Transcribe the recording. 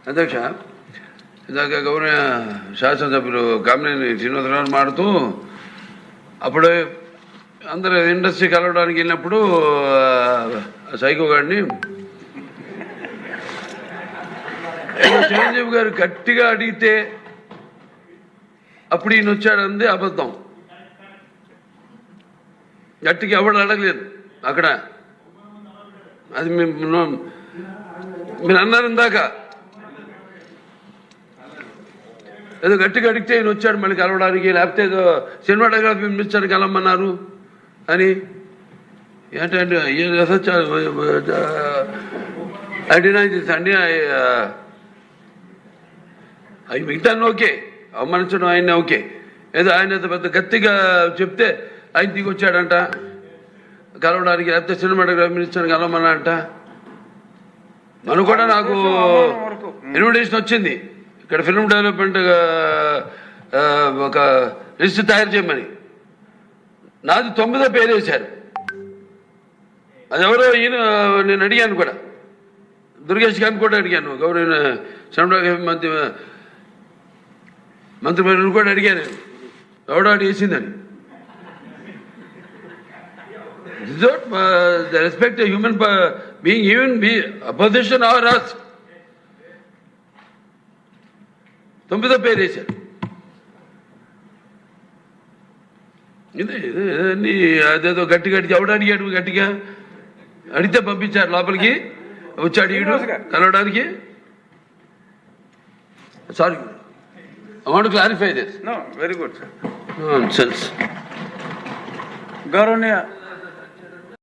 అధ్యక్ష, ఇందాక గౌరవ శాసనసభ్యులు కామినేని శ్రీనివాసరావు మాడుతూ అప్పుడు అందరూ ఇండస్ట్రీ కలవడానికి వెళ్ళినప్పుడు సైకో గారిని చిరంజీవి గారు గట్టిగా అడిగితే అప్పుడు ఈయన వచ్చాడంది అబద్ధం. గట్టిగా ఎవడు అడగలేదు అక్కడ. అది మీరు అన్నారు ఇందాక, ఏదో గట్టిగా అడిగితే ఈయన వచ్చాడు మళ్ళీ కలవడానికి, లేకపోతే ఏదో సినిమాటోగ్రఫీ మినిస్టర్ కలవమన్నారు అని. ఏంటంటే అండి అవి మిగతా ఓకే, అవమానించడం ఆయన ఓకే. ఏదో ఆయన పెద్ద గట్టిగా చెప్తే ఆయన దిగి వచ్చాడంట కలవడానికి, లేకపోతే సినిమాటోగ్రఫీ మినిస్టర్ కలవమన్నా అంట. మనం కూడా నాకు ఇన్విటేషన్ వచ్చింది ఇక్కడ ఫిల్మ్ డెవలప్మెంట్ ఒక లిస్ట్ తయారు చేయమని. నాది 9వ పేరు వేశారు. అది ఎవరో ఈయన నేను అడిగాను కూడా, దుర్గేష్ గారిని కూడా అడిగాను, గౌరవ సినిమాటోగ్రఫీ మంత్రివర్యులు కూడా అడిగాను ఎవడో వేసిందని. The respect a human being, even be opposition or us. 9వ పేరు వేశారు. ఇదే అదేదో గట్టిగా ఎవడు అడిగాడు, గట్టిగా అడిగితే పంపించారు లోపలికి, వచ్చాడు ఈడు కలవడానికి. Sorry, I want to clarify this. No, very good, sir. Nonsense. గౌరవనీయ